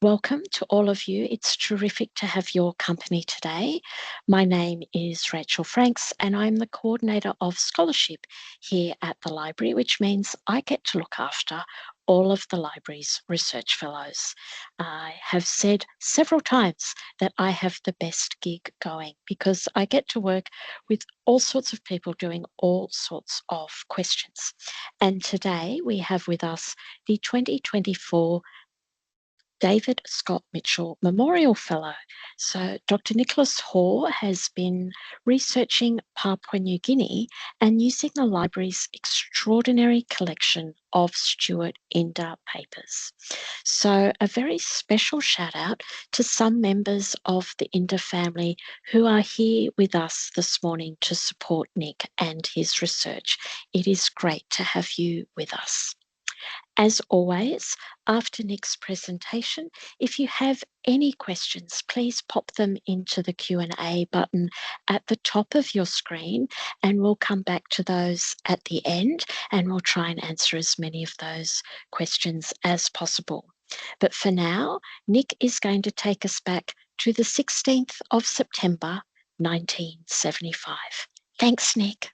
Welcome to all of you. It's terrific to have your company today. My name is Rachel Franks and I'm the coordinator of scholarship here at the library, which means I get to look after all of the library's research fellows. I have said several times that I have the best gig going because I get to work with all sorts of people doing all sorts of questions. And today we have with us the 2024 David Scott Mitchell Memorial Fellow. So Dr. Nicholas Hoare has been researching Papua New Guinea and using the library's extraordinary collection of Stuart Inder papers. So a very special shout out to some members of the Inder family who are here with us this morning to support Nick and his research. It is great to have you with us. As always, after Nick's presentation, if you have any questions, please pop them into the Q&A button at the top of your screen, and we'll come back to those at the end, and we'll try and answer as many of those questions as possible. But for now, Nick is going to take us back to the 16th of September, 1975. Thanks, Nick.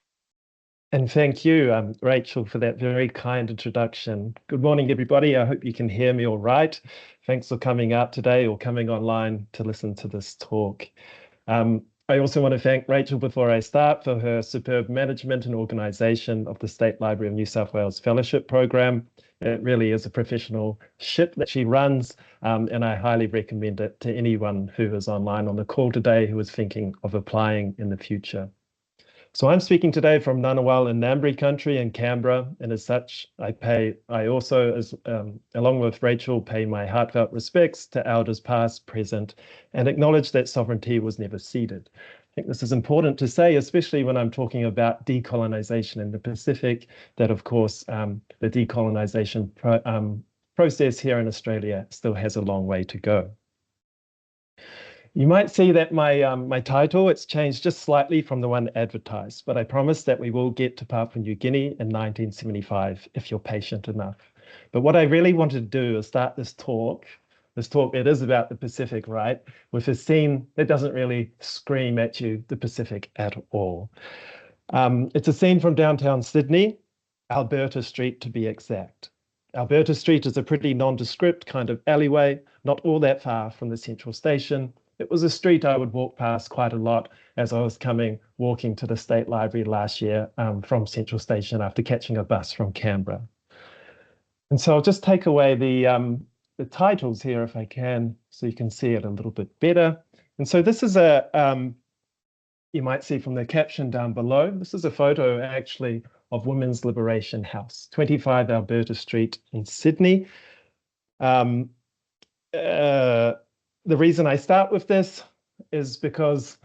And thank you, Rachel, for that very kind introduction. Good morning, everybody. I hope you can hear me all right. Thanks for coming out today or coming online to listen to this talk. I also want to thank Rachel before I start for her superb management and organisation of the State Library of New South Wales Fellowship Program. It really is a professional ship that she runs, and I highly recommend it to anyone who is online on the call today who is thinking of applying in the future. So I'm speaking today from Ngunnawal in Ngambri country in Canberra, and as such, I also, along with Rachel, pay my heartfelt respects to elders past, present, and acknowledge that sovereignty was never ceded. I think this is important to say, especially when I'm talking about decolonisation in the Pacific, that of course, the decolonisation process here in Australia still has a long way to go. You might see that my title, it's changed just slightly from the one advertised, but I promise that we will get to Papua New Guinea in 1975 if you're patient enough. But what I really wanted to do is start this talk, it is about the Pacific, right? With a scene that doesn't really scream at you the Pacific at all. It's a scene from downtown Sydney, Alberta Street to be exact. Alberta Street is a pretty nondescript kind of alleyway, not all that far from the central station. It was a street I would walk past quite a lot as I was walking to the State Library last year from Central Station after catching a bus from Canberra. And so I'll just take away the titles here if I can, so you can see it a little bit better. And so this is you might see from the caption down below, this is a photo actually of Women's Liberation House, 25 Alberta Street in Sydney. The reason I start with this is because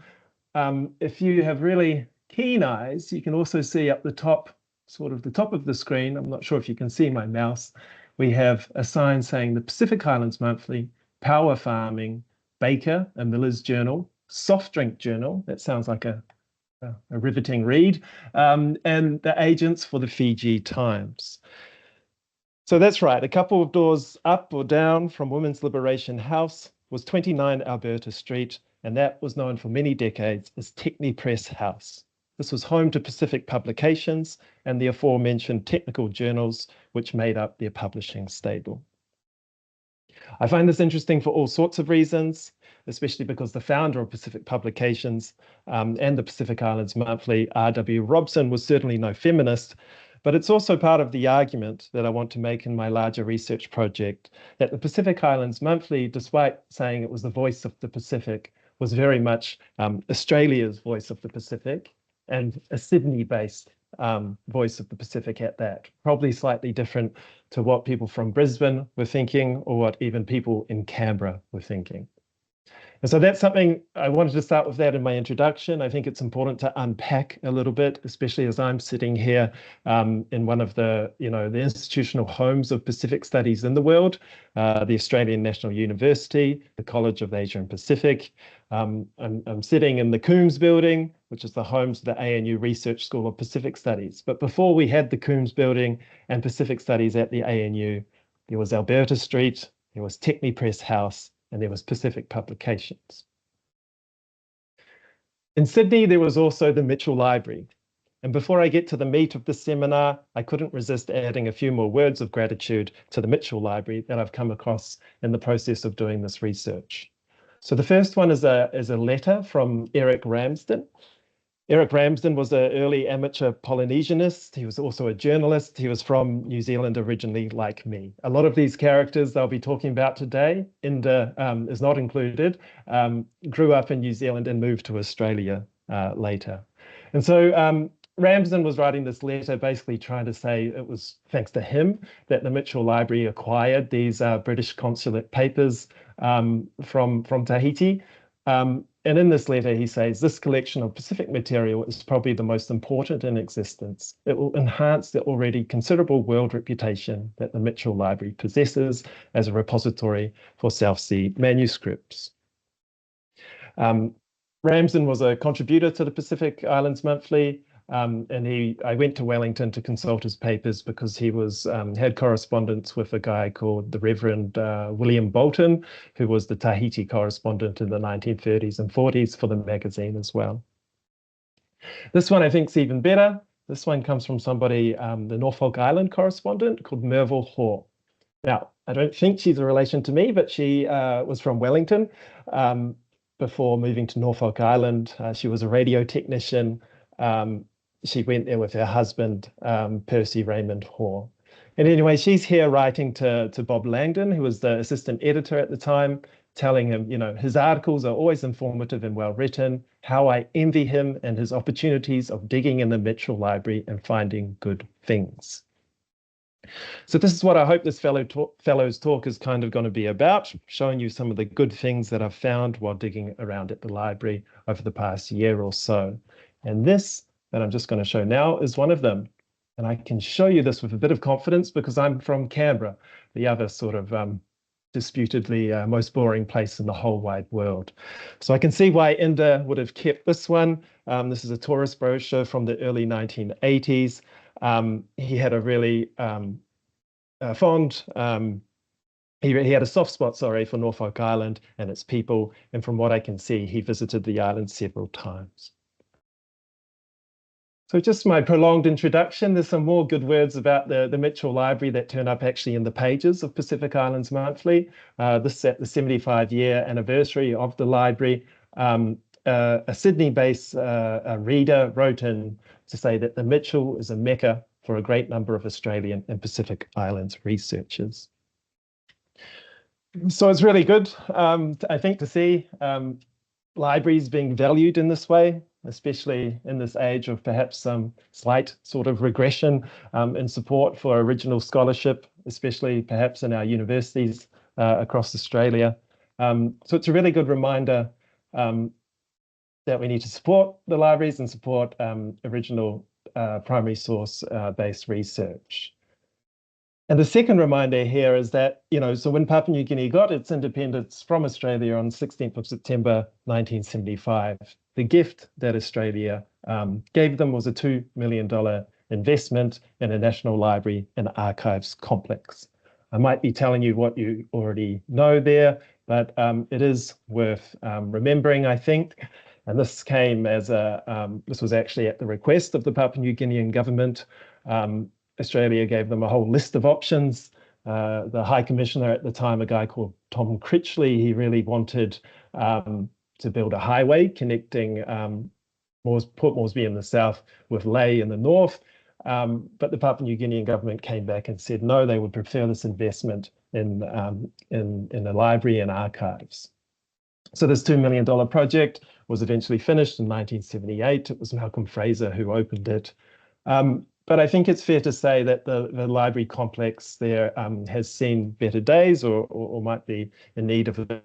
if you have really keen eyes, you can also see up the top, sort of the top of the screen, I'm not sure if you can see my mouse, we have a sign saying the Pacific Highlands Monthly, Power Farming, Baker, a Miller's Journal, Soft Drink Journal, that sounds like a riveting read, and the agents for the Fiji Times. So that's right, a couple of doors up or down from Women's Liberation House was 29 Alberta Street, and that was known for many decades as Techni Press House. This was home to Pacific Publications and the aforementioned technical journals which made up their publishing stable. I find this interesting for all sorts of reasons, especially because the founder of Pacific Publications and the Pacific Islands Monthly, R.W. Robson, was certainly no feminist, but it's also part of the argument that I want to make in my larger research project that the Pacific Islands Monthly, despite saying it was the voice of the Pacific, was very much Australia's voice of the Pacific and a Sydney-based voice of the Pacific at that, probably slightly different to what people from Brisbane were thinking or what even people in Canberra were thinking. And so that's something I wanted to start with that in my introduction. I think it's important to unpack a little bit, especially as I'm sitting here in one of the institutional homes of Pacific studies in the world, the Australian National University, the College of Asia and Pacific. I'm sitting in the Coombs building, which is the home to the ANU Research School of Pacific Studies. But before we had the Coombs building and Pacific Studies at the ANU, there was Alberta Street, there was Techni Press House, and there was Pacific Publications. In Sydney, there was also the Mitchell Library. And before I get to the meat of the seminar, I couldn't resist adding a few more words of gratitude to the Mitchell Library that I've come across in the process of doing this research. So the first one is a letter from Eric Ramsden. Eric Ramsden was an early amateur Polynesianist. He was also a journalist. He was from New Zealand originally, like me. A lot of these characters they'll be talking about today, Inder is not included, grew up in New Zealand and moved to Australia later. And so Ramsden was writing this letter basically trying to say it was thanks to him that the Mitchell Library acquired these British consulate papers from Tahiti. And in this letter, he says, this collection of Pacific material is probably the most important in existence. It will enhance the already considerable world reputation that the Mitchell Library possesses as a repository for South Sea manuscripts. Ramsden was a contributor to the Pacific Islands Monthly, and I went to Wellington to consult his papers because he was had correspondence with a guy called the Reverend William Bolton, who was the Tahiti correspondent in the 1930s and 40s for the magazine as well. This one I think is even better. This one comes from somebody, the Norfolk Island correspondent called Nicholas Hoare. Now, I don't think she's a relation to me, but she was from Wellington. Before moving to Norfolk Island, she was a radio technician. She went there with her husband, Percy Raymond Hoare. And anyway, she's here writing to Bob Langdon, who was the assistant editor at the time, telling him, you know, his articles are always informative and well written, how I envy him and his opportunities of digging in the Mitchell Library and finding good things. So this is what I hope this fellow's talk is kind of going to be about, showing you some of the good things that I've found while digging around at the library over the past year or so. And this that I'm just going to show now is one of them. And I can show you this with a bit of confidence because I'm from Canberra, the other sort of disputedly most boring place in the whole wide world. So I can see why Inder would have kept this one. This is a tourist brochure from the early 1980s. He had a really he had a soft spot, sorry, for Norfolk Island and its people. And from what I can see, he visited the island several times. So just my prolonged introduction, there's some more good words about the Mitchell Library that turn up actually in the pages of Pacific Islands Monthly. This is at the 75-year anniversary of the library. A Sydney-based reader wrote in to say that the Mitchell is a mecca for a great number of Australian and Pacific Islands researchers. So it's really good, I think, to see libraries being valued in this way, especially in this age of perhaps some slight sort of regression in support for original scholarship, especially perhaps in our universities across Australia. So it's a really good reminder that we need to support the libraries and support original primary source based research. And the second reminder here is that, you know, so when Papua New Guinea got its independence from Australia on 16th of September 1975, the gift that Australia gave them was a $2 million investment in a National Library and Archives complex. I might be telling you what you already know there, but it is worth remembering, I think. And this came as this was actually at the request of the Papua New Guinean government. Australia gave them a whole list of options. The High Commissioner at the time, a guy called Tom Critchley, he really wanted to build a highway connecting Port Moresby in the south with Lae in the north. But the Papua New Guinean government came back and said, no, they would prefer this investment in a library and archives. So this $2 million project was eventually finished in 1978. It was Malcolm Fraser who opened it. But I think it's fair to say that the library complex there has seen better days or might be in need of a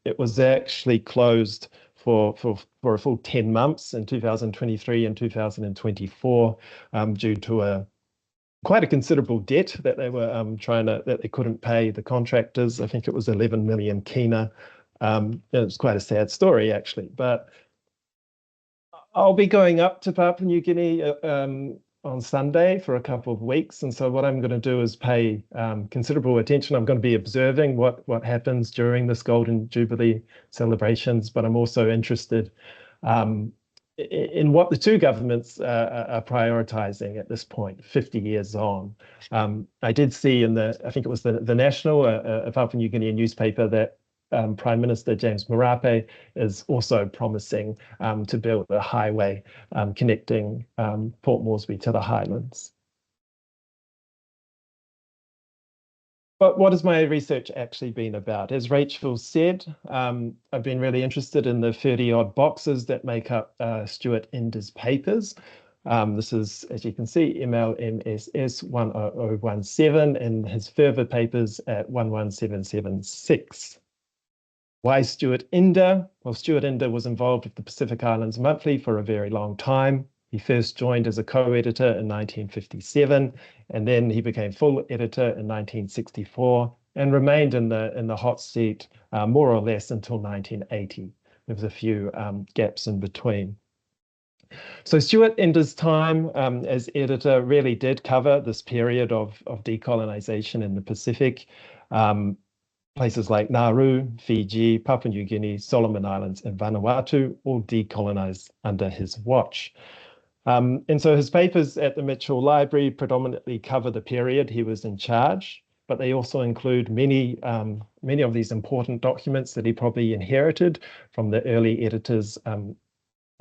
It was actually closed for a full 10 months in 2023 and 2024 due to quite a considerable debt that they were that they couldn't pay the contractors. I think it was 11 million kina. It was quite a sad story actually, but I'll be going up to Papua New Guinea on on Sunday for a couple of weeks. And so what I'm going to do is pay considerable attention. I'm going to be observing what happens during this Golden Jubilee celebrations, but I'm also interested in what the two governments are prioritizing at this point, 50 years on. I did see in I think it was the National, a Papua New Guinea newspaper, that Prime Minister James Marape is also promising to build a highway connecting Port Moresby to the highlands. But what has my research actually been about? As Rachel said, I've been really interested in the 30-odd boxes that make up Stuart Inder's papers. This is, as you can see, MLMSS 10017 and his further papers at 11776. Why Stuart Inder? Well, Stuart Inder was involved with the Pacific Islands Monthly for a very long time. He first joined as a co-editor in 1957, and then he became full editor in 1964 and remained in the hot seat more or less until 1980. There was a few gaps in between. So Stuart Inder's time as editor really did cover this period of decolonization in the Pacific. Places like Nauru, Fiji, Papua New Guinea, Solomon Islands, and Vanuatu all decolonized under his watch. And so his papers at the Mitchell Library predominantly cover the period he was in charge, but they also include many of these important documents that he probably inherited from the early editors,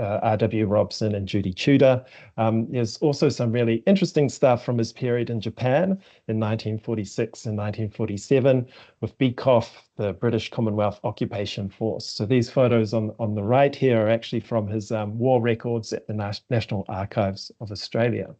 R.W. Robson and Judy Tudor. There's also some really interesting stuff from his period in Japan in 1946 and 1947 with BCOF, the British Commonwealth Occupation Force. So these photos on the right here are actually from his war records at the National Archives of Australia.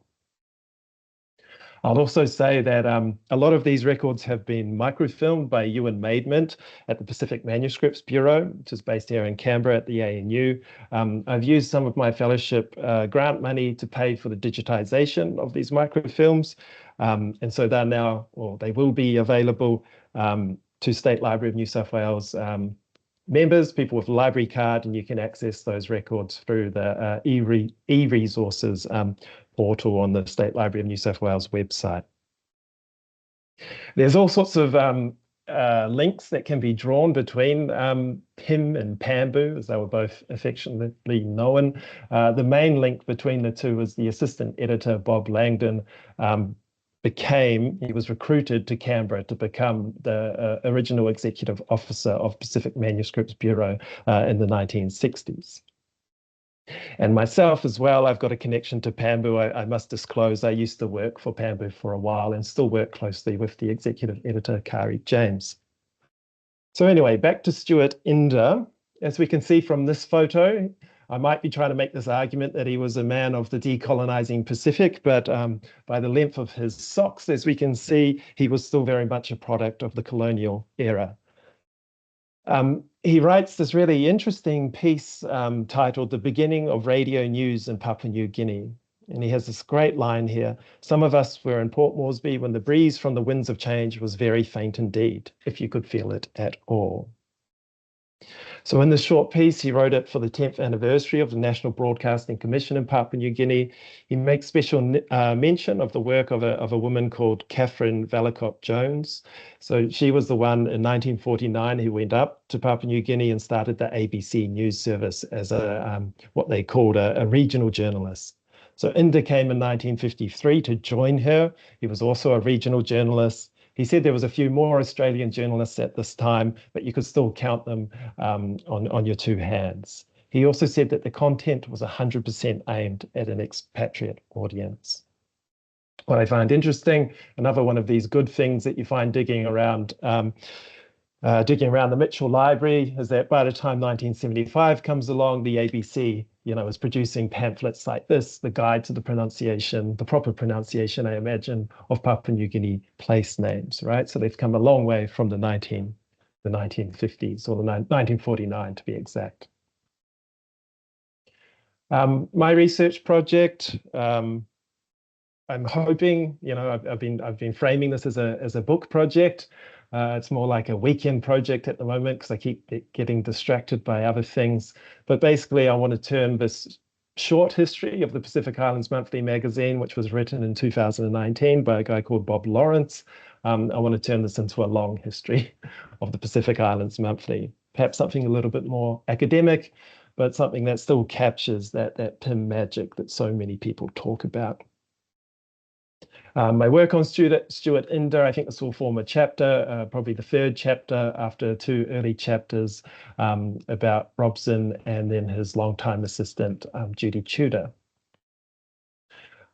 I'll also say that a lot of these records have been microfilmed by Ewan Maidment at the Pacific Manuscripts Bureau, which is based here in Canberra at the ANU. I've used some of my fellowship grant money to pay for the digitization of these microfilms. And so they're now, or they will be available to State Library of New South Wales members, people with a library card, and you can access those records through the e-resources portal on the State Library of New South Wales website. There's all sorts of links that can be drawn between him and Pambu, as they were both affectionately known. The main link between the two is the assistant editor, Bob Langdon, he was recruited to Canberra to become the original executive officer of Pacific Manuscripts Bureau in the 1960s. And myself as well, I've got a connection to Pambu. I must disclose, I used to work for Pambu for a while and still work closely with the executive editor, Kari James. So anyway, back to Stuart Inder. As we can see from this photo, I might be trying to make this argument that he was a man of the decolonizing Pacific, but by the length of his socks, as we can see, he was still very much a product of the colonial era. He writes this really interesting piece titled The Beginning of Radio News in Papua New Guinea. And he has this great line here. Some of us were in Port Moresby when the breeze from the winds of change was very faint indeed, if you could feel it at all. So in this short piece, he wrote it for the 10th anniversary of the National Broadcasting Commission in Papua New Guinea. He makes special mention of the work of a woman called Catherine Vallicott Jones. So she was the one in 1949 who went up to Papua New Guinea and started the ABC News Service as what they called a regional journalist. So Inder came in 1953 to join her. He was also a regional journalist. He said there was a few more Australian journalists at this time, but you could still count them on your two hands. He also said that the content was 100% aimed at an expatriate audience. What I find interesting, another one of these good things that you find digging around the Mitchell Library, is that by the time 1975 comes along, the ABC, is producing pamphlets like this, the guide to the pronunciation, the proper pronunciation, I imagine, of Papua New Guinea place names, right? So they've come a long way from the 1950s, or the 1949 to be exact. My research project, I'm hoping, I've been framing this as a book project. It's more like a weekend project at the moment because I keep getting distracted by other things. But basically, I want to turn this short history of the Pacific Islands Monthly magazine, which was written in 2019 by a guy called Bob Lawrence. I want to turn this into a long history of the Pacific Islands Monthly, perhaps something a little bit more academic, but something that still captures that PIM magic that so many people talk about. My work on Stuart Inder, I think this will form a chapter, probably the third chapter after two early chapters about Robson and then his longtime assistant, Judy Tudor.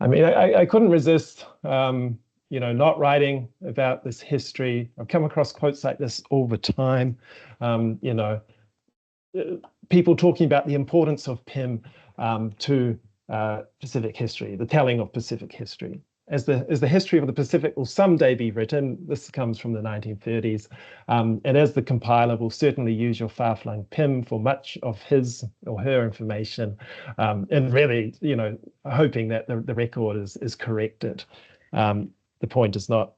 I mean, I couldn't resist, not writing about this history. I've come across quotes like this all the time, people talking about the importance of PIM to Pacific history, the telling of Pacific history. As the history of the Pacific will someday be written, this comes from the 1930s, and as the compiler will certainly use your far-flung PIM for much of his or her information, and really, hoping that the record is corrected. The point is not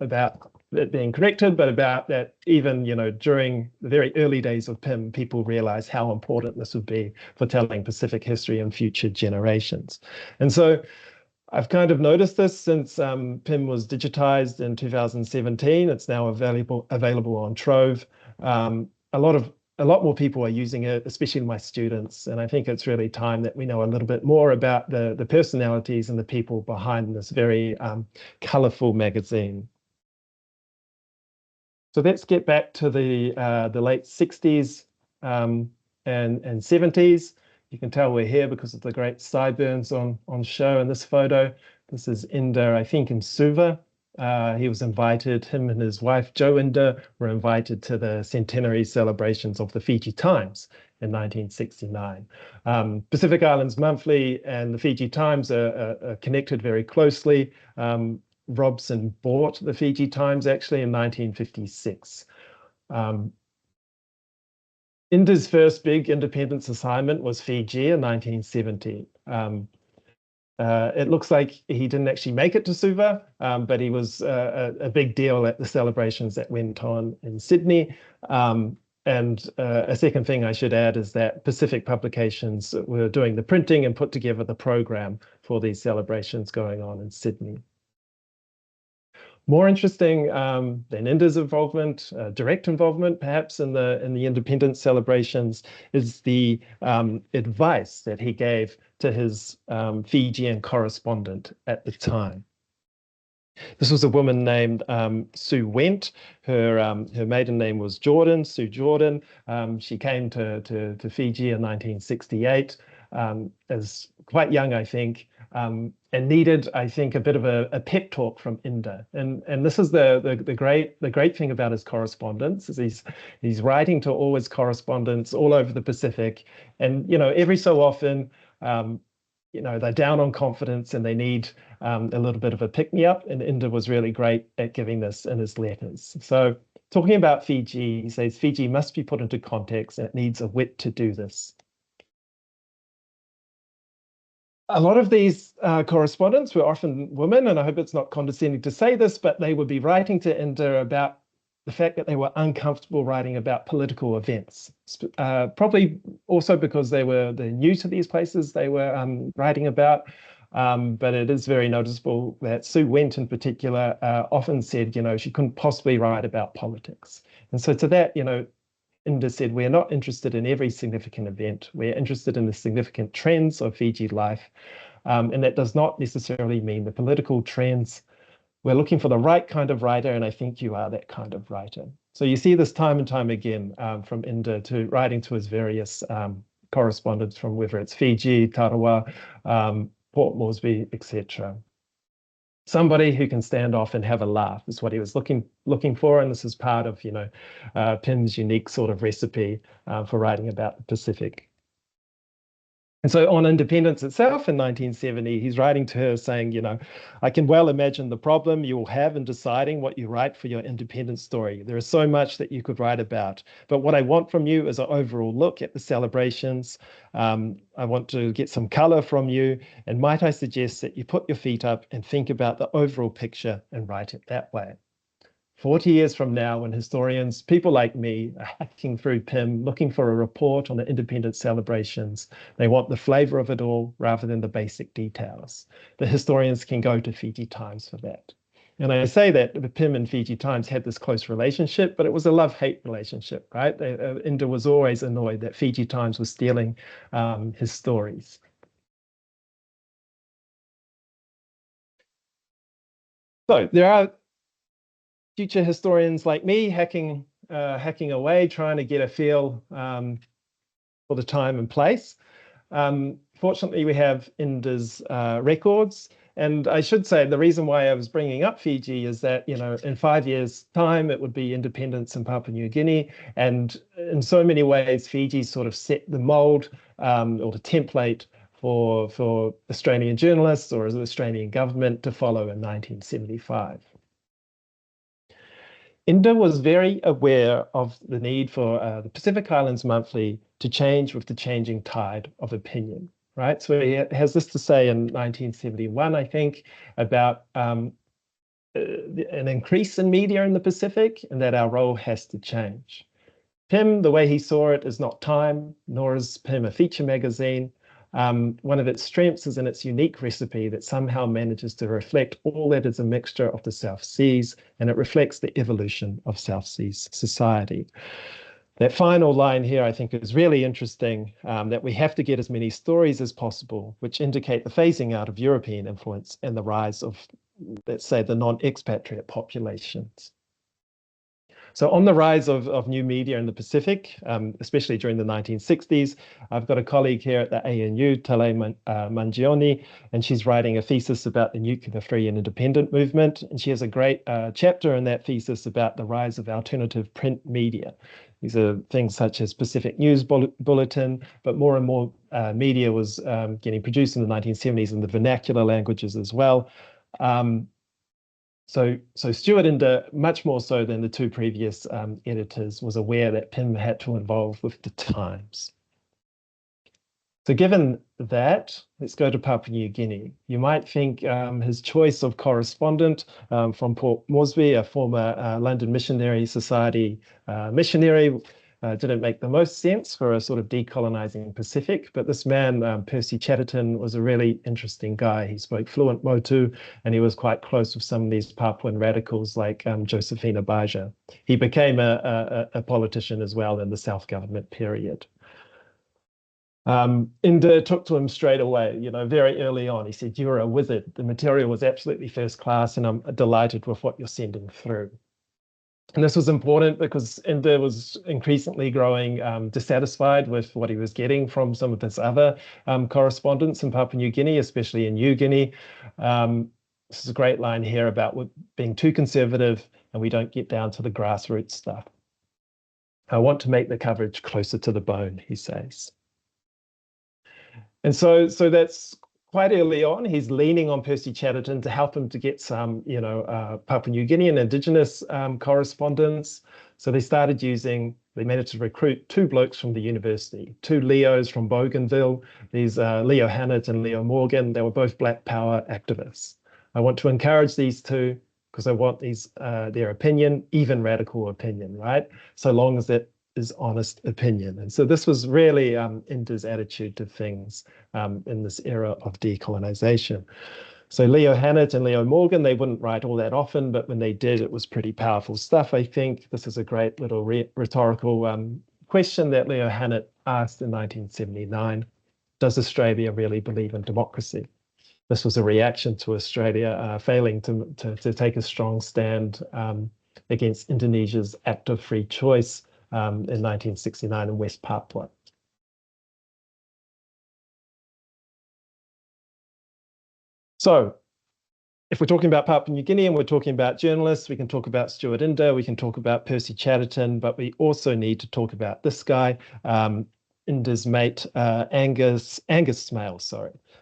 about it being corrected, but about that even, during the very early days of PIM, people realized how important this would be for telling Pacific history in future generations. And so I've kind of noticed this since PIM was digitized in 2017. It's now available on Trove. A lot more people are using it, especially my students. And I think it's really time that we know a little bit more about the personalities and the people behind this very colorful magazine. So let's get back to the late 60s and 70s. You can tell we're here because of the great sideburns on show in this photo. This is Inder, I think, in Suva. He was invited, him and his wife, Jo Inder, were invited to the centenary celebrations of the Fiji Times in 1969. Pacific Islands Monthly and the Fiji Times are connected very closely. Robson bought the Fiji Times actually in 1956. Inder's first big independence assignment was Fiji in 1970. It looks like he didn't actually make it to Suva, but he was a big deal at the celebrations that went on in Sydney. And a second thing I should add is that Pacific Publications were doing the printing and put together the program for these celebrations going on in Sydney. More interesting than Inder's involvement, direct involvement, perhaps in the independence celebrations, is the advice that he gave to his Fijian correspondent at the time. This was a woman named Sue Went. Her maiden name was Jordan, Sue Jordan. She came to Fiji in 1968 as quite young, I think. And needed, I think, a bit of a pep talk from Inder. And this is the great thing about his correspondence is he's writing to all his correspondents all over the Pacific, and every so often, they're down on confidence and they need a little bit of a pick-me-up. And Inder was really great at giving this in his letters. So talking about Fiji, he says Fiji must be put into context and it needs a wit to do this. A lot of these correspondents were often women, and I hope it's not condescending to say this, but they would be writing to Inder about the fact that they were uncomfortable writing about political events, probably also because they're new to these places they were writing about. But it is very noticeable that Sue Went in particular often said, she couldn't possibly write about politics. And so to that, Inder said, we're not interested in every significant event. We're interested in the significant trends of Fiji life. And that does not necessarily mean the political trends. We're looking for the right kind of writer, and I think you are that kind of writer. So you see this time and time again from Inder to writing to his various correspondents from whether it's Fiji, Tarawa, Port Moresby, etc. Somebody who can stand off and have a laugh is what he was looking for, and this is part of PIM's unique sort of recipe for writing about the Pacific. And so on independence itself in 1970, he's writing to her saying, I can well imagine the problem you will have in deciding what you write for your independence story. There is so much that you could write about, but what I want from you is an overall look at the celebrations. I want to get some color from you. And might I suggest that you put your feet up and think about the overall picture and write it that way. 40 years from now, when historians, people like me, are hacking through PIM, looking for a report on the independence celebrations, they want the flavor of it all rather than the basic details. The historians can go to Fiji Times for that. And I say that the PIM and Fiji Times had this close relationship, but it was a love-hate relationship, right? Inder was always annoyed that Fiji Times was stealing his stories. So there are future historians like me hacking away, trying to get a feel for the time and place. Fortunately, we have Inder's records. And I should say the reason why I was bringing up Fiji is that, you know, in 5 years' time, it would be independence in Papua New Guinea. And in so many ways, Fiji sort of set the mold or the template for Australian journalists or the Australian government to follow in 1975. Inder was very aware of the need for the Pacific Islands Monthly to change with the changing tide of opinion, right? So he has this to say in 1971, I think, about an increase in media in the Pacific and that our role has to change. PIM, the way he saw it, is not Time, nor is PIM a feature magazine. One of its strengths is in its unique recipe that somehow manages to reflect all that is a mixture of the South Seas, and it reflects the evolution of South Seas society. That final line here, I think, is really interesting, that we have to get as many stories as possible, which indicate the phasing out of European influence and the rise of, let's say, the non-expatriate populations. So on the rise of new media in the Pacific, especially during the 1960s, I've got a colleague here at the ANU, Tale Mangione, and she's writing a thesis about the nuclear-free and independent movement. And she has a great chapter in that thesis about the rise of alternative print media. These are things such as Pacific News Bulletin, but more and more media was getting produced in the 1970s in the vernacular languages as well. So Stuart Inder, much more so than the two previous editors, was aware that PIM had to evolve with the times. So given that, let's go to Papua New Guinea. You might think his choice of correspondent from Port Moresby, a former London Missionary Society missionary, didn't make the most sense for a sort of decolonizing Pacific, but this man, Percy Chatterton, was a really interesting guy. He spoke fluent Motu, and he was quite close with some of these Papuan radicals like Josephina Baja. He became a politician as well in the South government period. Inder took to him straight away, you know, very early on. He said, "You're a wizard. The material was absolutely first class, and I'm delighted with what you're sending through." And this was important because Inder was increasingly growing dissatisfied with what he was getting from some of his other correspondents in Papua New Guinea, especially in New Guinea. This is a great line here about being too conservative and we don't get down to the grassroots stuff. "I want to make the coverage closer to the bone," he says. And so that's quite early on. He's leaning on Percy Chatterton to help him to get some, you know, Papua New Guinean indigenous correspondence. So they managed to recruit two blokes from the university, two Leos from Bougainville, these Leo Hannett and Leo Morgan. They were both Black Power activists. "I want to encourage these two because I want their opinion, even radical opinion, right? So long as it is honest opinion." And so this was really Inder's attitude to things in this era of decolonization. So Leo Hannett and Leo Morgan, they wouldn't write all that often, but when they did, it was pretty powerful stuff, I think. This is a great little rhetorical question that Leo Hannett asked in 1979. Does Australia really believe in democracy? This was a reaction to Australia failing to take a strong stand against Indonesia's act of free choice in 1969 in West Papua. So if we're talking about Papua New Guinea and we're talking about journalists, we can talk about Stuart Inder, we can talk about Percy Chatterton, but we also need to talk about this guy, Inder's mate, Angus Smale,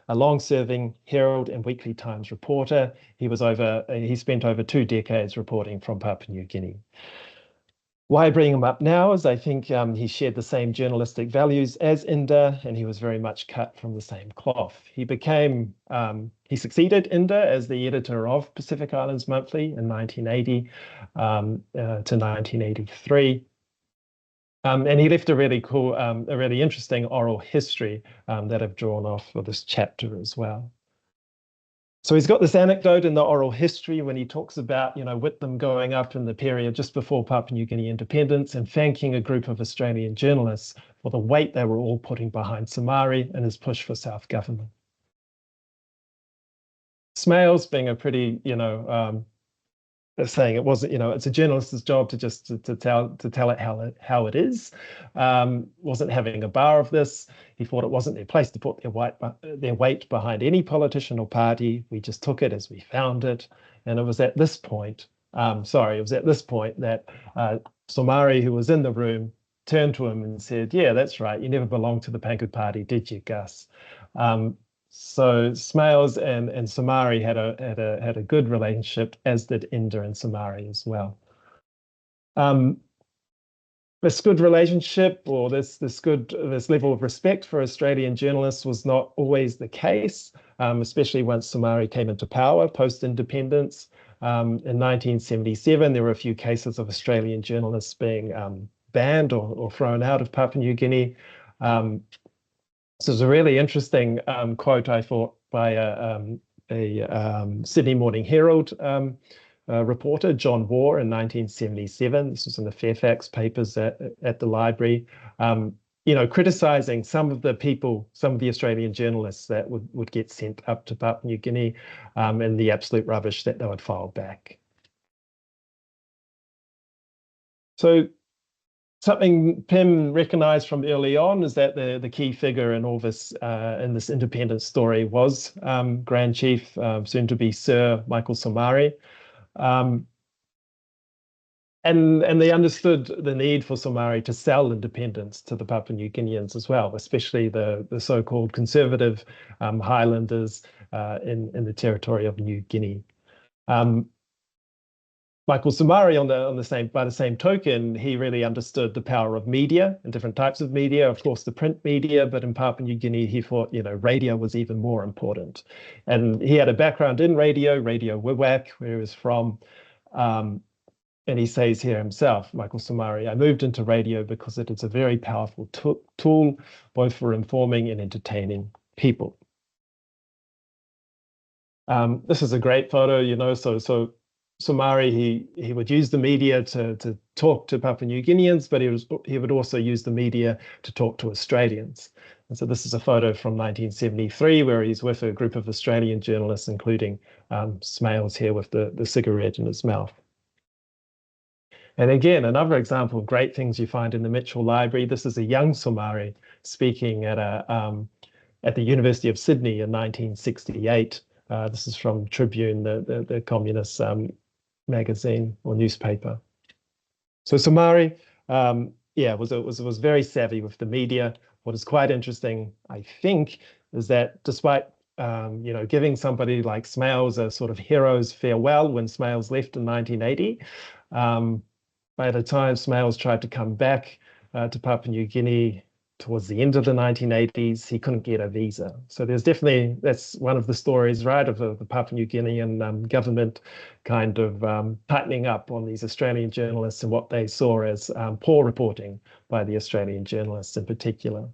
a long-serving Herald and Weekly Times reporter. He spent over 2 decades reporting from Papua New Guinea. Why I bring him up now is I think he shared the same journalistic values as Inder, and he was very much cut from the same cloth. He succeeded Inder as the editor of Pacific Islands Monthly in 1980 to 1983. And he left a really cool, a really interesting oral history that I've drawn off for this chapter as well. So he's got this anecdote in the oral history when he talks about, Whitlam going up in the period just before Papua New Guinea independence and thanking a group of Australian journalists for the weight they were all putting behind Somare and his push for self-government. Smales being a pretty, saying it wasn't, it's a journalist's job to just to tell it how it is. Wasn't having a bar of this. He thought it wasn't their place to put their weight behind any politician or party. We just took it as we found it, and it was at this point. It was at this point that Somare, who was in the room, turned to him and said, "Yeah, that's right. You never belonged to the Panku Party, did you, Gus?" So Smales and Somare had a good relationship, as did Inder and Somare as well. This good relationship, or this level of respect for Australian journalists, was not always the case, especially once Somare came into power post-independence. In 1977, there were a few cases of Australian journalists being banned or thrown out of Papua New Guinea. So it's a really interesting quote, I thought, by a Sydney Morning Herald reporter, John Hoare, in 1977. This was in the Fairfax papers at the library, criticizing some of the Australian journalists that would get sent up to Papua New Guinea and the absolute rubbish that they would file back. So something Pim recognised from early on is that the key figure in all this in this independence story was Grand Chief, soon to be Sir Michael Somare, and they understood the need for Somare to sell independence to the Papua New Guineans as well, especially the so-called conservative Highlanders in the territory of New Guinea. Michael Somare, by the same token, he really understood the power of media and different types of media, of course, the print media, but in Papua New Guinea, he thought, radio was even more important. And he had a background in Radio Wewak, where he was from. And he says here himself, Michael Somare, "I moved into radio because it is a very powerful tool, both for informing and entertaining people." This is a great photo, so Somare, he would use the media to talk to Papua New Guineans, but he would also use the media to talk to Australians. And so this is a photo from 1973 where he's with a group of Australian journalists, including Smales here with the cigarette in his mouth. And again, another example of great things you find in the Mitchell Library. This is a young Somare speaking at the University of Sydney in 1968. This is from Tribune, the communist magazine or newspaper. So Somare, was very savvy with the media. What is quite interesting, I think, is that despite giving somebody like Smales a sort of hero's farewell when Smales left in 1980, by the time Smales tried to come back to Papua New Guinea towards the end of the 1980s, he couldn't get a visa. So that's one of the stories, right, of the Papua New Guinean government kind of tightening up on these Australian journalists and what they saw as poor reporting by the Australian journalists in particular.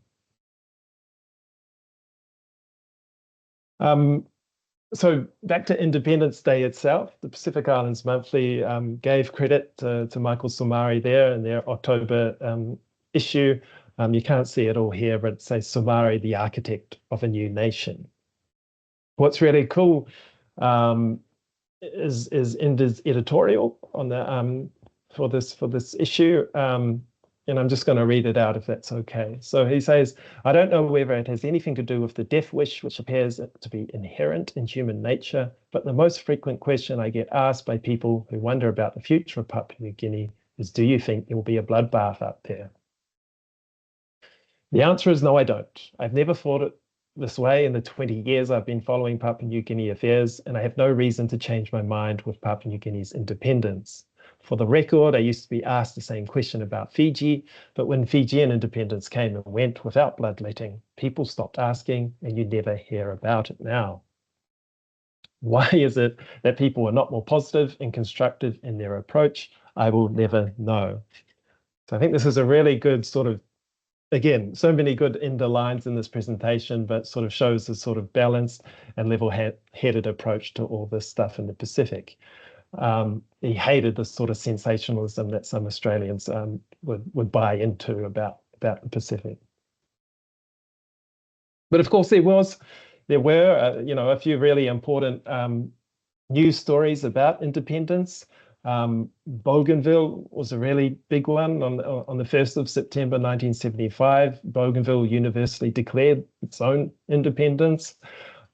So back to Independence Day itself, the Pacific Islands Monthly gave credit to Michael Somare there in their October issue. You can't see it all here, but it says Somare, the architect of a new nation. What's really cool is Inder's editorial on the for this issue. And I'm just going to read it out if that's okay. So he says, "I don't know whether it has anything to do with the death wish, which appears to be inherent in human nature, but the most frequent question I get asked by people who wonder about the future of Papua New Guinea is, do you think there will be a bloodbath up there? The answer is no, I don't. I've never thought it this way in the 20 years I've been following Papua New Guinea affairs, and I have no reason to change my mind with Papua New Guinea's independence. For the record, I used to be asked the same question about Fiji, but when Fijian independence came and went without bloodletting, people stopped asking, and you never hear about it now. Why is it that people are not more positive and constructive in their approach? I will never know. So I think this is a really good sort of, again, so many good Inder lines in this presentation, but sort of shows this sort of balanced and level-headed approach to all this stuff in the Pacific. He hated this sort of sensationalism that some Australians would buy into about the Pacific. But of course, there were a few really important news stories about independence. Bougainville was a really big one on the 1st of September 1975. Bougainville University declared its own independence,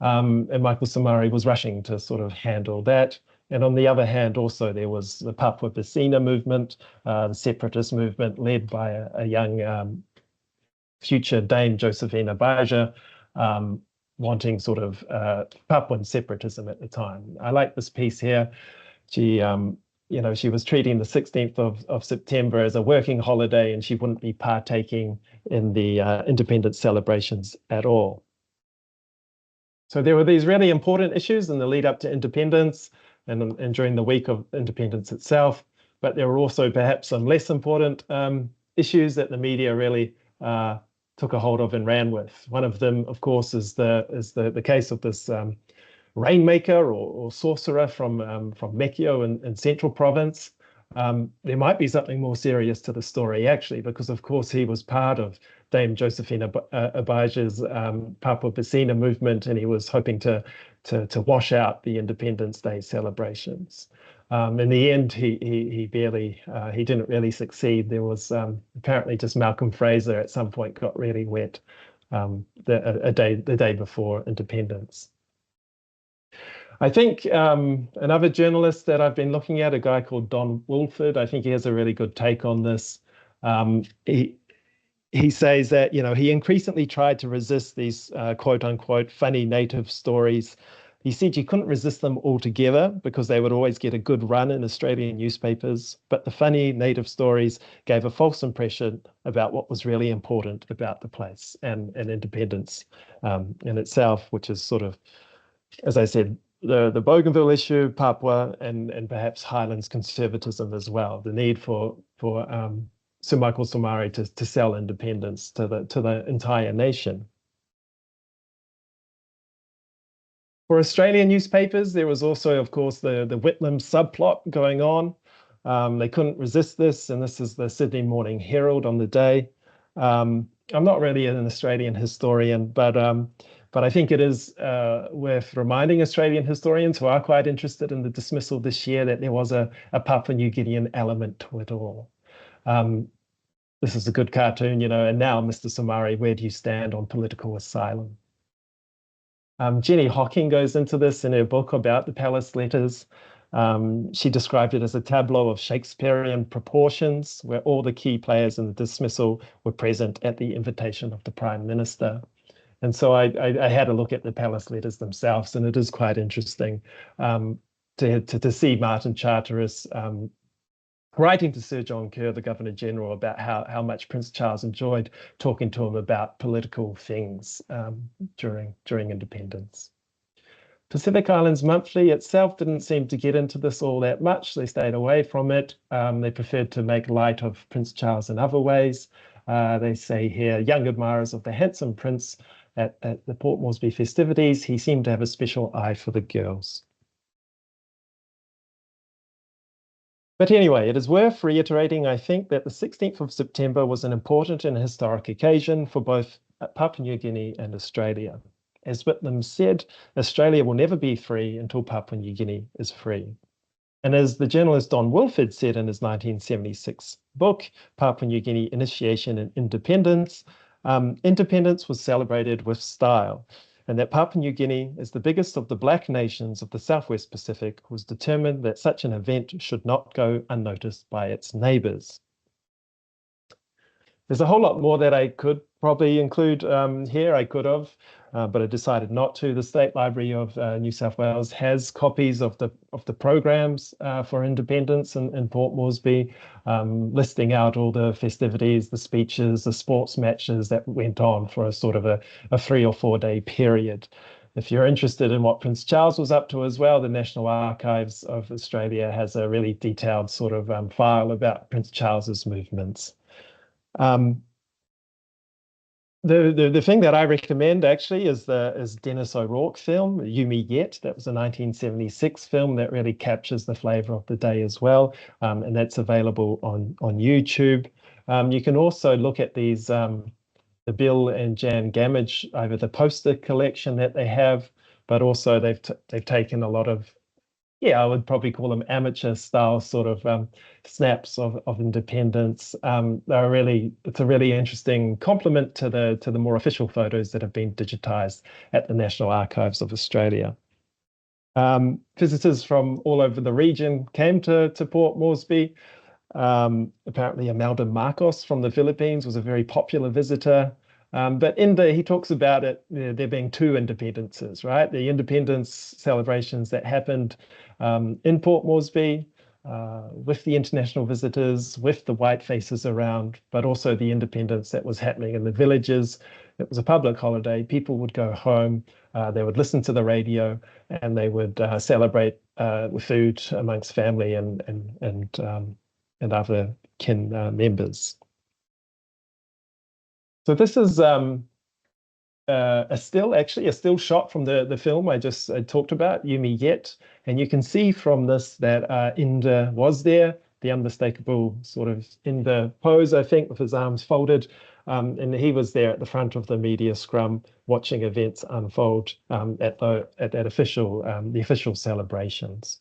and Michael Somare was rushing to sort of handle that. And on the other hand, also there was the Papua New movement, the separatist movement led by a young future Dame Josephina Baja, wanting sort of Papuan separatism at the time. I like this piece here. She, she was treating the 16th of September as a working holiday, and she wouldn't be partaking in the independence celebrations at all. So there were these really important issues in the lead up to independence and during the week of independence itself, but there were also perhaps some less important issues that the media really took a hold of and ran with. One of them, of course, is the case of this rainmaker or sorcerer from Mekio in Central Province. There might be something more serious to the story, actually, because, of course, he was part of Dame Josephina Abaja's Papua New movement, and he was hoping to wash out the Independence Day celebrations. In the end, he didn't really succeed. There was apparently just Malcolm Fraser at some point got really wet the day before independence. I think another journalist that I've been looking at, a guy called Don Woolford, I think he has a really good take on this. He says that, he increasingly tried to resist these quote unquote funny native stories. He said you couldn't resist them altogether because they would always get a good run in Australian newspapers, but the funny native stories gave a false impression about what was really important about the place and independence in itself, which is sort of, as I said, the Bougainville issue, Papua, and perhaps Highlands conservatism as well, the need for Sir Michael Somare to sell independence to the entire nation. For Australian newspapers, there was also, of course, the Whitlam subplot going on. They couldn't resist this, and this is the Sydney Morning Herald on the day. I'm not really an Australian historian, but I think it is worth reminding Australian historians who are quite interested in the dismissal this year that there was a Papua New Guinean element to it all. This is a good cartoon, and now, Mr. Somare, where do you stand on political asylum? Jenny Hocking goes into this in her book about the Palace Letters. She described it as a tableau of Shakespearean proportions, where all the key players in the dismissal were present at the invitation of the Prime Minister. And so I had a look at the Palace Letters themselves, and it is quite interesting to see Martin Charteris writing to Sir John Kerr, the Governor General, about how much Prince Charles enjoyed talking to him about political things during independence. Pacific Islands Monthly itself didn't seem to get into this all that much. They stayed away from it. They preferred to make light of Prince Charles in other ways. They say here, young admirers of the handsome prince at the Port Moresby festivities, he seemed to have a special eye for the girls. But anyway, it is worth reiterating, I think, that the 16th of September was an important and historic occasion for both Papua New Guinea and Australia. As Whitlam said, Australia will never be free until Papua New Guinea is free. And as the journalist Don Woolford said in his 1976 book, Papua New Guinea Initiation and Independence, independence was celebrated with style, and that Papua New Guinea, as the biggest of the black nations of the Southwest Pacific, was determined that such an event should not go unnoticed by its neighbours. There's a whole lot more that I could probably include here. I could have, but I decided not to. The State Library of New South Wales has copies of the programs for independence in Port Moresby, listing out all the festivities, the speeches, the sports matches that went on for a sort of a 3 or 4 day period. If you're interested in what Prince Charles was up to as well, the National Archives of Australia has a really detailed sort of file about Prince Charles's movements. Um, the thing that I recommend actually is Dennis O'Rourke film, You Me Yet. That was a 1976 film that really captures the flavour of the day as well, and that's available on YouTube. You can also look at these the Bill and Jan Gamage over the poster collection that they have, but also they've taken a lot of, yeah, I would probably call them amateur style sort of snaps of independence. It's a really interesting complement to the more official photos that have been digitized at the National Archives of Australia. Visitors from all over the region came to Port Moresby. Apparently Imelda Marcos from the Philippines was a very popular visitor. But Inder, he talks about it, there being two independences, right? The independence celebrations that happened in Port Moresby with the international visitors, with the white faces around, but also the independence that was happening in the villages. It was a public holiday. People would go home, they would listen to the radio, and they would celebrate with food amongst family and other kin members. So this is a still shot from the film I just talked about, You Me Yet, and you can see from this that Inder was there, the unmistakable sort of Inder pose, I think, with his arms folded, and he was there at the front of the media scrum, watching events unfold at the official celebrations.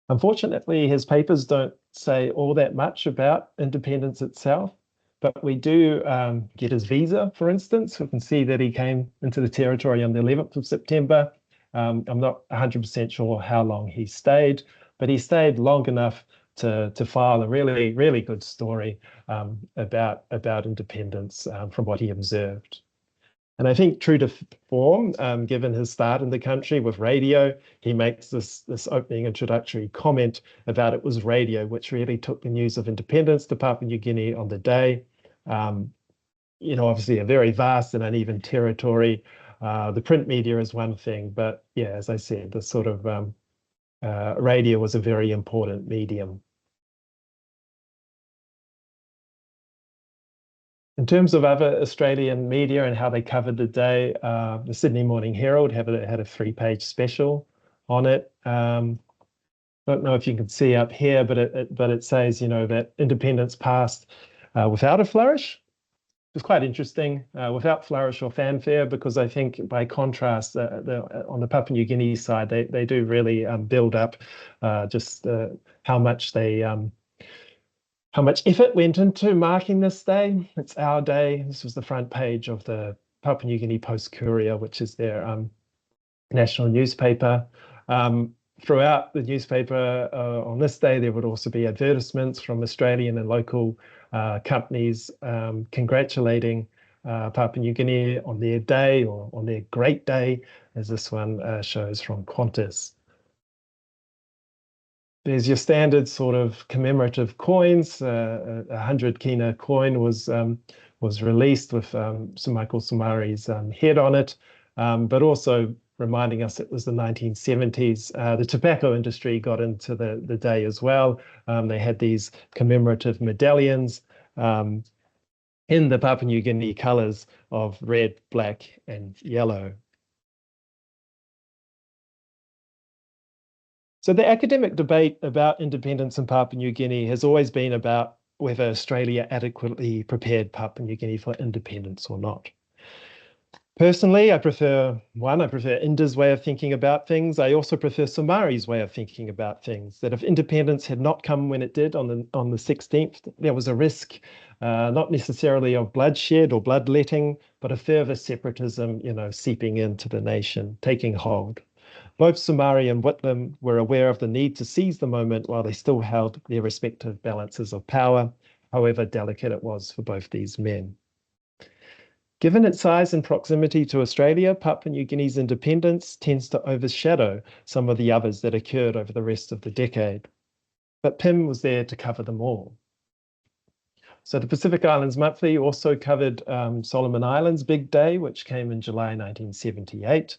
Unfortunately, his papers don't say all that much about independence itself, but we do get his visa, for instance. We can see that he came into the territory on the 11th of September. I'm not 100% sure how long he stayed, but he stayed long enough to file a really, really good story about independence from what he observed. And I think true to form, given his start in the country with radio, he makes this opening introductory comment about it was radio which really took the news of independence to Papua New Guinea on the day. Obviously a very vast and uneven territory. The print media is one thing, but yeah, as I said, the sort of radio was a very important medium. In terms of other Australian media and how they covered the day, the Sydney Morning Herald had a 3-page special on it. Don't know if you can see up here, but it says, that independence passed without a flourish. It was quite interesting, without flourish or fanfare, because I think by contrast, on the Papua New Guinea side, they do really build up just how much effort went into marking this day. It's our day. This was the front page of the Papua New Guinea Post-Courier, which is their national newspaper. Throughout the newspaper on this day, there would also be advertisements from Australian and local companies congratulating Papua New Guinea on their day or on their great day, as this one shows from Qantas. There's your standard sort of commemorative coins. A 100 kina coin was released with Sir Michael Somari's head on it, but also reminding us it was the 1970s. The tobacco industry got into the day as well. They had these commemorative medallions in the Papua New Guinea colours of red, black, and yellow. So the academic debate about independence in Papua New Guinea has always been about whether Australia adequately prepared Papua New Guinea for independence or not. Personally, I prefer Inder's way of thinking about things. I also prefer Somari's way of thinking about things, that if independence had not come when it did on the 16th, there was a risk, not necessarily of bloodshed or bloodletting, but of further separatism, seeping into the nation, taking hold. Both Somari and Whitlam were aware of the need to seize the moment while they still held their respective balances of power. however delicate it was for both these men. Given its size and proximity to Australia, Papua New Guinea's independence tends to overshadow some of the others that occurred over the rest of the decade. But Pym was there to cover them all. So the Pacific Islands Monthly also covered Solomon Islands' big day, which came in July 1978.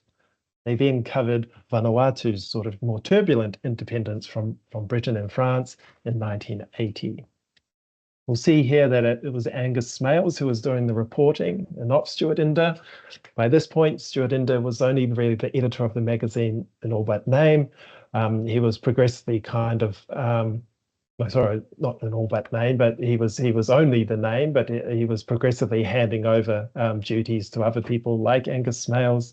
They then covered Vanuatu's sort of more turbulent independence from Britain and France in 1980. We'll see here that it was Angus Smales who was doing the reporting and not Stuart Inder. By this point, Stuart Inder was only really the editor of the magazine in all but name. He was progressively kind of, sorry, not in all but name, but he was only the name, but he was progressively handing over duties to other people like Angus Smales.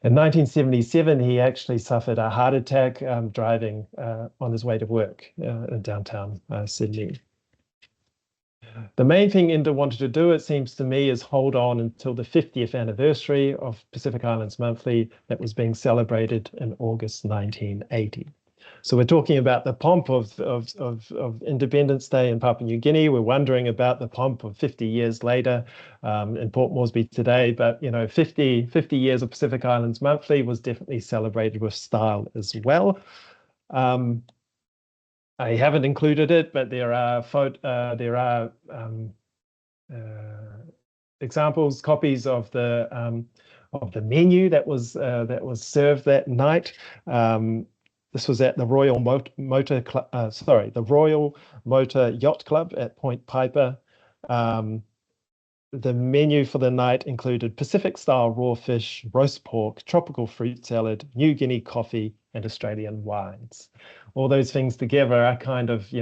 In 1977, he actually suffered a heart attack driving on his way to work in downtown Sydney. The main thing Inder wanted to do, it seems to me, is hold on until the 50th anniversary of Pacific Islands Monthly that was being celebrated in August 1980. So we're talking about the pomp of Independence Day in Papua New Guinea. We're wondering about the pomp of 50 years later in Port Moresby today. But, 50 years of Pacific Islands Monthly was definitely celebrated with style as well. I haven't included it, but there are examples, copies of the menu that was served that night. This was at the Royal Motor Yacht Club at Point Piper. The menu for the night included Pacific-style raw fish, roast pork, tropical fruit salad, New Guinea coffee, and Australian wines. All those things together are kind of,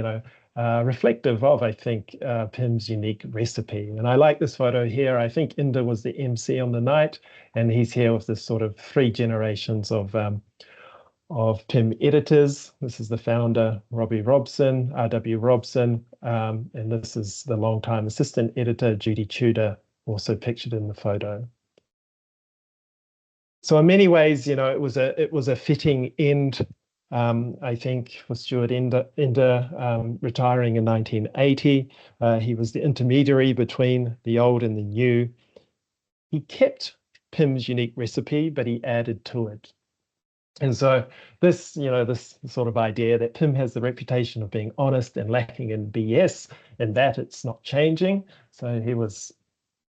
reflective of, I think, Pym's unique recipe. And I like this photo here. I think Inder was the MC on the night, and he's here with this sort of 3 generations of Pym editors. This is the founder, Robbie Robson, R.W. Robson, and this is the longtime assistant editor, Judy Tudor, also pictured in the photo. So in many ways, it was a fitting end, I think, for Stuart Inder retiring in 1980. He was the intermediary between the old and the new. He kept Pym's unique recipe, but he added to it. And so this sort of idea that Pym has the reputation of being honest and lacking in BS, and that it's not changing. So he was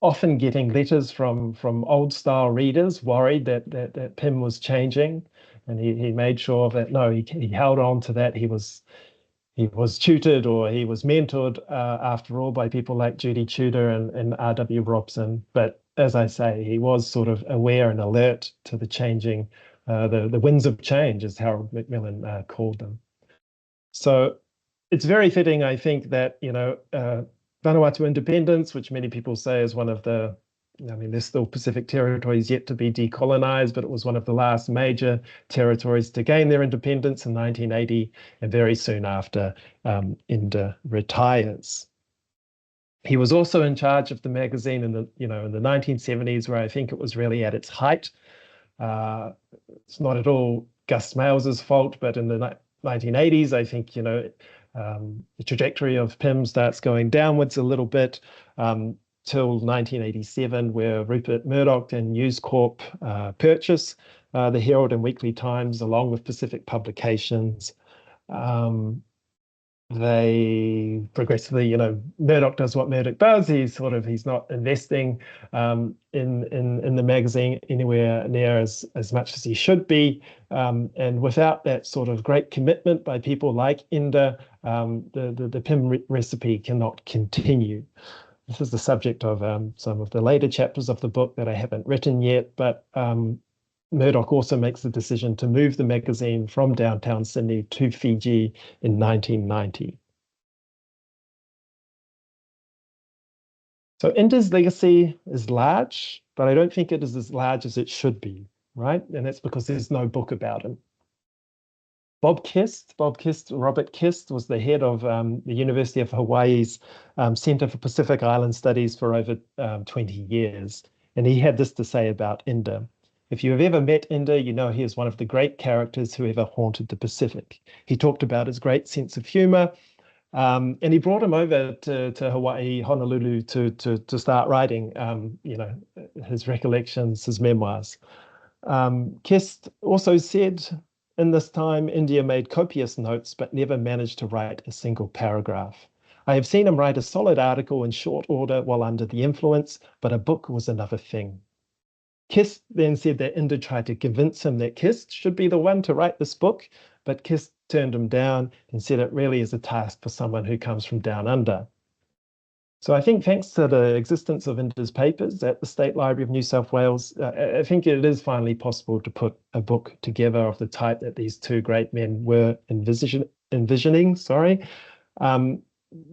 often getting letters from old style readers worried that Pym was changing, and he made sure that no, he held on to that. He was tutored or he was mentored after all by people like Judy Tudor and R.W. Robson. But as I say, he was sort of aware and alert to the changing. The winds of change, as Harold Macmillan called them. So it's very fitting, I think, that, Vanuatu independence, which many people say is one of the, there's still Pacific territories yet to be decolonized, but it was one of the last major territories to gain their independence in 1980, and very soon after, Inder retires. He was also in charge of the magazine in the 1970s, where I think it was really at its height. It's not at all Gus Smales' fault, but in the 1980s, I think, the trajectory of Pym starts going downwards a little bit till 1987, where Rupert Murdoch and News Corp purchase the Herald and Weekly Times, along with Pacific Publications. They progressively, Murdoch does what Murdoch does. He's not investing in the magazine anywhere near as much as he should be. And without that sort of great commitment by people like Inder, the Pym recipe cannot continue. This is the subject of some of the later chapters of the book that I haven't written yet, but Murdoch also makes the decision to move the magazine from downtown Sydney to Fiji in 1990. So Inder's legacy is large, but I don't think it is as large as it should be, right? And that's because there's no book about him. Robert Kist was the head of the University of Hawaii's Center for Pacific Island Studies for over 20 years. And he had this to say about Inder. If you have ever met Inder, you know he is one of the great characters who ever haunted the Pacific. He talked about his great sense of humor, And he brought him over to Hawaii, Honolulu, to start writing, his recollections, his memoirs. Kest also said, in this time, India made copious notes, but never managed to write a single paragraph. I have seen him write a solid article in short order while under the influence, but a book was another thing. Kist then said that Inder tried to convince him that Kist should be the one to write this book, but Kist turned him down and said it really is a task for someone who comes from down under. So I think thanks to the existence of Inder's papers at the State Library of New South Wales, I think it is finally possible to put a book together of the type that these two great men were envisioning.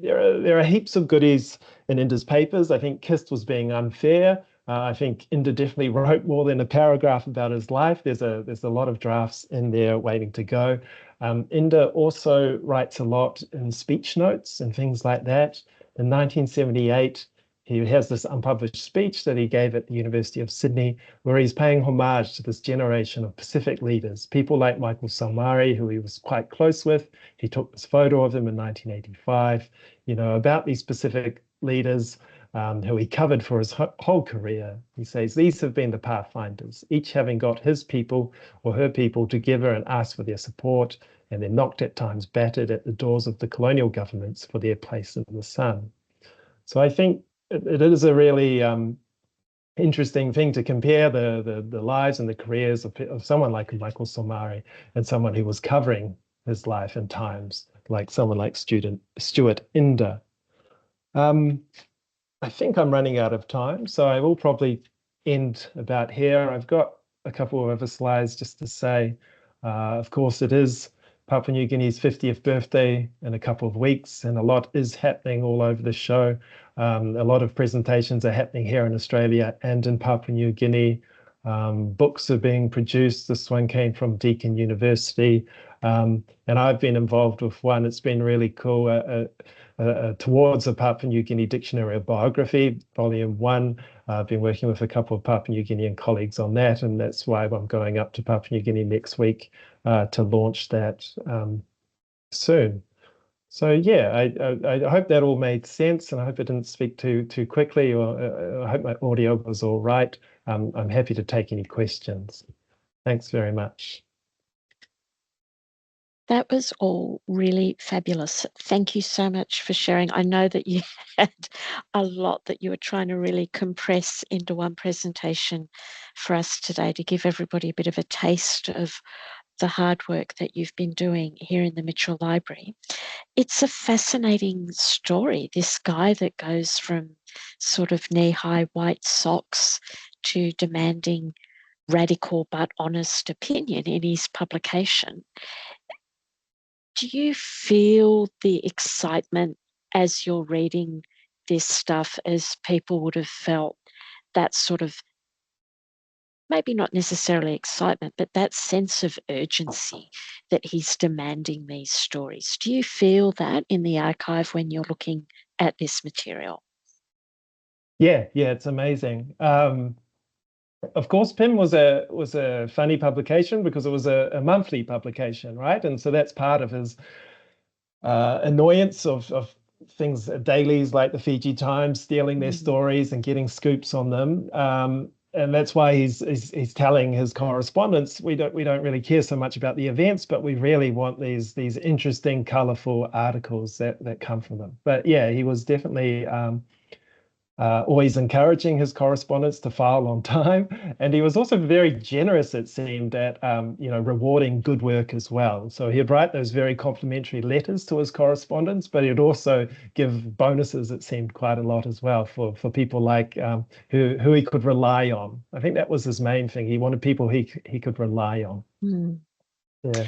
There are heaps of goodies in Inder's papers. I think Kist was being unfair. I think Inder definitely wrote more than a paragraph about his life. There's a lot of drafts in there waiting to go. Inder also writes a lot in speech notes and things like that. In 1978, he has this unpublished speech that he gave at the University of Sydney, where he's paying homage to this generation of Pacific leaders, people like Michael Salmari, who he was quite close with. He took this photo of him in 1985, about these Pacific leaders who he covered for his whole career. He says, these have been the pathfinders, each having got his people or her people together and asked for their support, and then knocked at times battered at the doors of the colonial governments for their place in the sun. So I think it is a really interesting thing to compare the lives and the careers of someone like Michael Somare and someone who was covering his life in times like someone like Stuart Inder. I think I'm running out of time, so I will probably end about here. I've got a couple of other slides just to say, of course, it is Papua New Guinea's 50th birthday in a couple of weeks, and a lot is happening all over the show. A lot of presentations are happening here in Australia and in Papua New Guinea. Books are being produced. This one came from Deakin University, and I've been involved with one. It's been really cool. Towards a Papua New Guinea Dictionary of Biography, Volume 1. I've been working with a couple of Papua New Guinean colleagues on that, and that's why I'm going up to Papua New Guinea next week to launch that soon. So yeah, I hope that all made sense, and I hope I didn't speak too quickly, or I hope my audio was all right. I'm happy to take any questions. Thanks very much. That was all really fabulous. Thank you so much for sharing. I know that you had a lot that you were trying to really compress into one presentation for us today to give everybody a bit of a taste of the hard work that you've been doing here in the Mitchell Library. It's a fascinating story, this guy that goes from sort of knee-high white socks to demanding radical but honest opinion in his publication. Do you feel the excitement as you're reading this stuff as people would have felt that sort of, maybe not necessarily excitement, but that sense of urgency that he's demanding these stories? Do you feel that in the archive when you're looking at this material? Yeah, it's amazing. Of course, PIM was a funny publication because it was a monthly publication, right? And so that's part of his annoyance of things, dailies like the Fiji Times stealing their stories and getting scoops on them. And that's why he's telling his correspondents, we don't really care so much about the events, but we really want these interesting, colorful articles that come from them. But yeah, he was definitely always encouraging his correspondents to file on time. And he was also very generous, it seemed, at rewarding good work as well. So he'd write those very complimentary letters to his correspondents, but he'd also give bonuses, it seemed, quite a lot as well for people like who he could rely on. I think that was his main thing. He wanted people he could rely on. Mm. Yeah.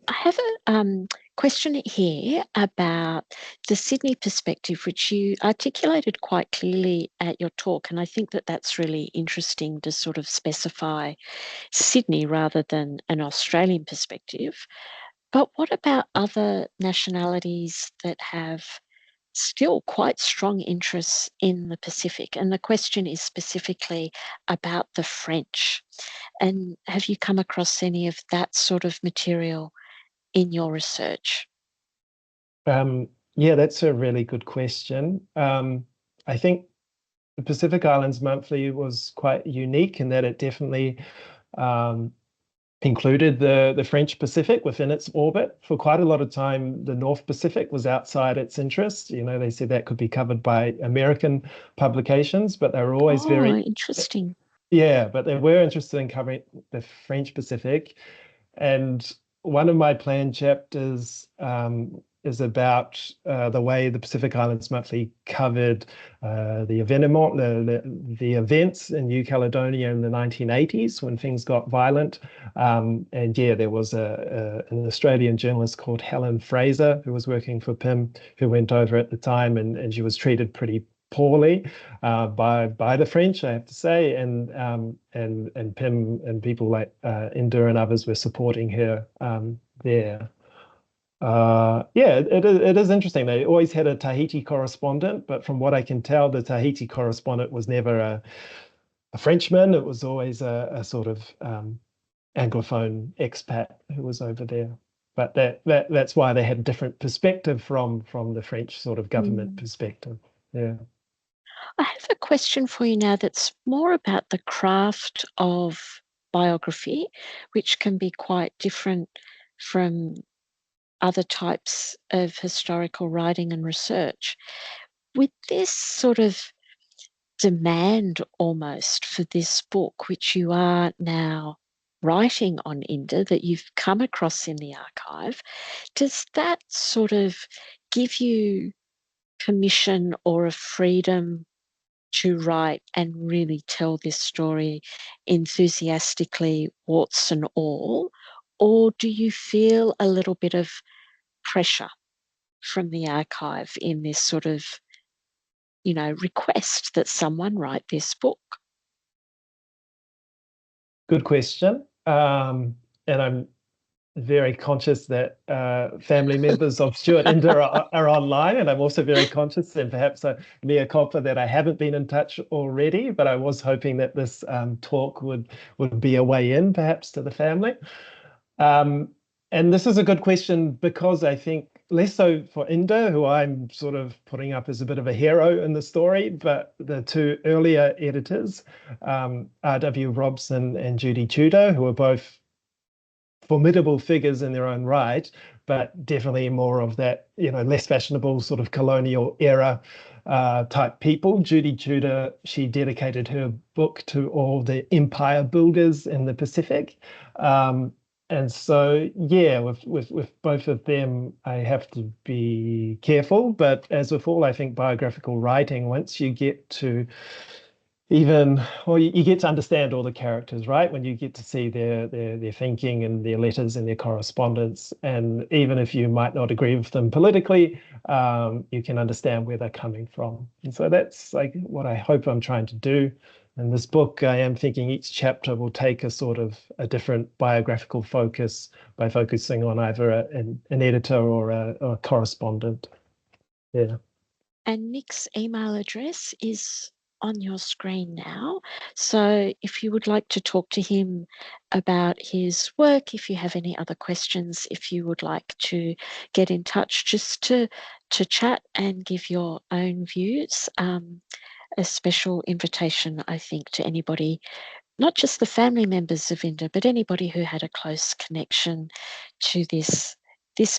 I have a question here about the Sydney perspective, which you articulated quite clearly at your talk. And I think that that's really interesting to sort of specify Sydney rather than an Australian perspective. But what about other nationalities that have still quite strong interests in the Pacific? And the question is specifically about the French. And have you come across any of that sort of material in your research? Yeah, that's a really good question. I think the Pacific Islands Monthly was quite unique in that it definitely um, included the French Pacific within its orbit. For quite a lot of time, the North Pacific was outside its interest. They said that could be covered by American publications, but they were always Oh, very, interesting. yeah, but they were interested in covering the French Pacific. And one of my planned chapters is about the way the Pacific Islands Monthly covered the evenement, the events in New Caledonia in the 1980s when things got violent. And yeah, there was an Australian journalist called Helen Fraser who was working for PIM who went over at the time, and she was treated pretty poorly by the French, I have to say, and Pim and people like Inder and others were supporting her there. Yeah, it is interesting. They always had a Tahiti correspondent, but from what I can tell, the Tahiti correspondent was never a Frenchman. It was always a sort of Anglophone expat who was over there. But that's why they had a different perspective from the French sort of government Mm. perspective. Yeah. I have a question for you now that's more about the craft of biography, which can be quite different from other types of historical writing and research. With this sort of demand almost for this book, which you are now writing on Inder, that you've come across in the archive, does that sort of give you permission or a freedom to write and really tell this story enthusiastically, warts and all? Or do you feel a little bit of pressure from the archive in this sort of, request that someone write this book? Good question. And I'm very conscious that family members of Stuart Inder are online, and I'm also very conscious, and perhaps a mea culpa, that I haven't been in touch already. But I was hoping that this talk would be a way in, perhaps, to the family. Um, and this is a good question because I think less so for Inder, who I'm sort of putting up as a bit of a hero in the story, but the two earlier editors, R.W. Robson and Judy Tudor, who are both formidable figures in their own right, but definitely more of that, less fashionable sort of colonial era type people. Judy Tudor, she dedicated her book to all the empire builders in the Pacific. And so, yeah, with both of them, I have to be careful. But as with all, I think biographical writing, once you get to even well you get to understand all the characters, right, when you get to see their thinking and their letters and their correspondence, and even if you might not agree with them politically, you can understand where they're coming from. And so that's like what I hope I'm trying to do in this book. I am thinking each chapter will take a sort of a different biographical focus by focusing on either an editor or a correspondent. Yeah. And Nick's email address is on your screen now. So if you would like to talk to him about his work, if you have any other questions, if you would like to get in touch just to chat and give your own views, a special invitation, I think, to anybody, not just the family members of Inder, but anybody who had a close connection to this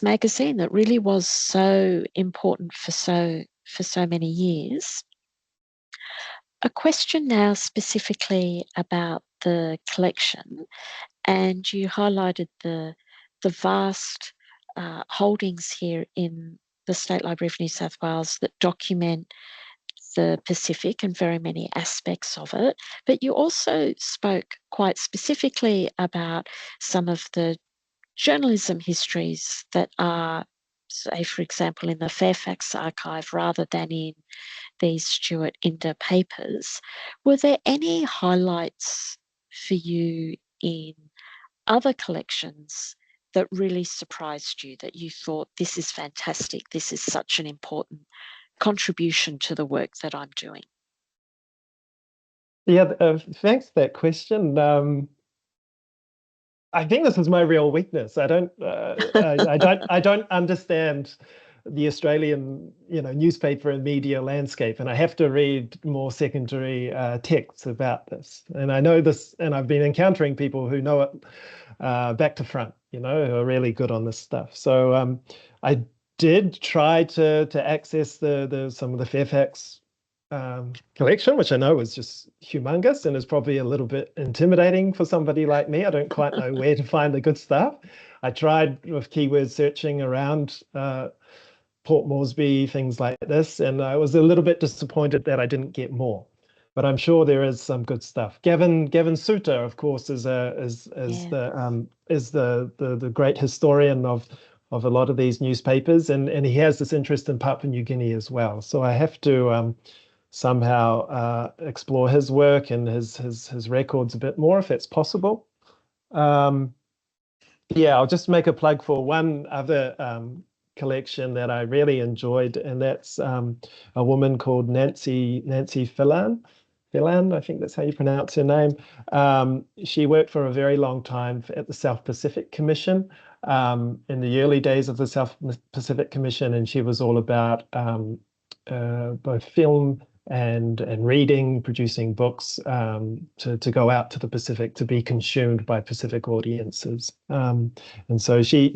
magazine that really was so important for so many years. A question now specifically about the collection, and you highlighted the vast holdings here in the State Library of New South Wales that document the Pacific and very many aspects of it. But you also spoke quite specifically about some of the journalism histories that are, say, for example, in the Fairfax archive rather than in these Stuart Inder papers. Were there any highlights for you in other collections that really surprised you, that you thought, this is fantastic, this is such an important contribution to the work that I'm doing? Yeah, thanks for that question. I think this is my real weakness. I don't understand the Australian, newspaper and media landscape, and I have to read more secondary texts about this. And I know this, and I've been encountering people who know it back to front, who are really good on this stuff. So I did try to access the some of the Fairfax collection, which I know is just humongous and is probably a little bit intimidating for somebody like me. I don't quite know where to find the good stuff. I tried with keyword searching around Port Moresby, things like this, and I was a little bit disappointed that I didn't get more. But I'm sure there is some good stuff. Gavin Suter, of course, is the great historian of a lot of these newspapers, and he has this interest in Papua New Guinea as well. So I have to somehow explore his work and his records a bit more if it's possible. Yeah, I'll just make a plug for one other collection that I really enjoyed, and that's a woman called Nancy Phelan. Phelan, I think that's how you pronounce her name. She worked for a very long time at the South Pacific Commission in the early days of the South Pacific Commission, and she was all about both film and reading, producing books to go out to the Pacific to be consumed by Pacific audiences. And so she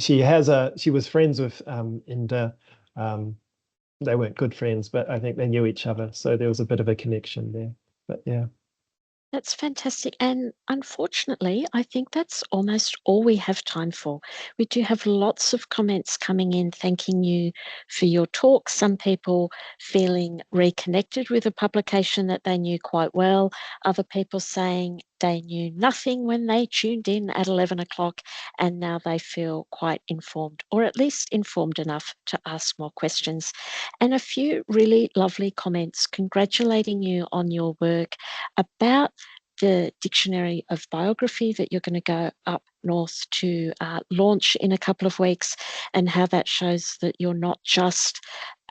was friends with Inder. They weren't good friends, but I think they knew each other. So there was a bit of a connection there. But yeah. That's fantastic. And unfortunately, I think that's almost all we have time for. We do have lots of comments coming in thanking you for your talk. Some people feeling reconnected with a publication that they knew quite well. Other people saying they knew nothing when they tuned in at 11 o'clock and now they feel quite informed, or at least informed enough to ask more questions. And a few really lovely comments congratulating you on your work about the Dictionary of Biography that you're going to go up north to launch in a couple of weeks, and how that shows that you're not just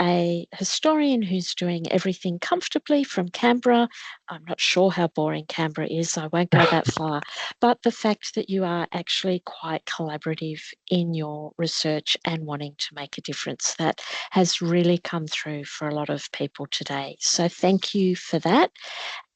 a historian who's doing everything comfortably from Canberra. I'm not sure how boring Canberra is, I won't go that far, but the fact that you are actually quite collaborative in your research and wanting to make a difference, that has really come through for a lot of people today. So thank you for that.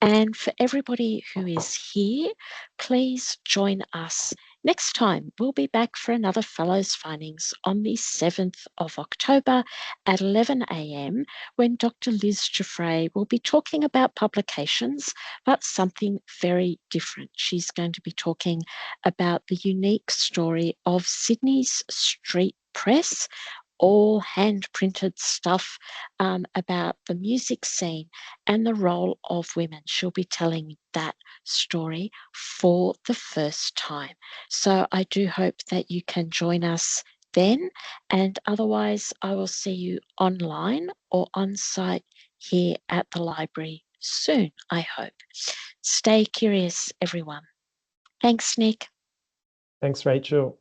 And for everybody who is here, please join us next time. We'll be back for another Fellows Findings on the 7th of October at 11 a.m. when Dr. Liz Giuffre will be talking about publications, but something very different. She's going to be talking about the unique story of Sydney's street press, all hand-printed stuff about the music scene and the role of women. She'll be telling that story for the first time. So I do hope that you can join us then, and otherwise I will see you online or on site here at the library soon, I hope. Stay curious, everyone. Thanks, Nick. Thanks, Rachel.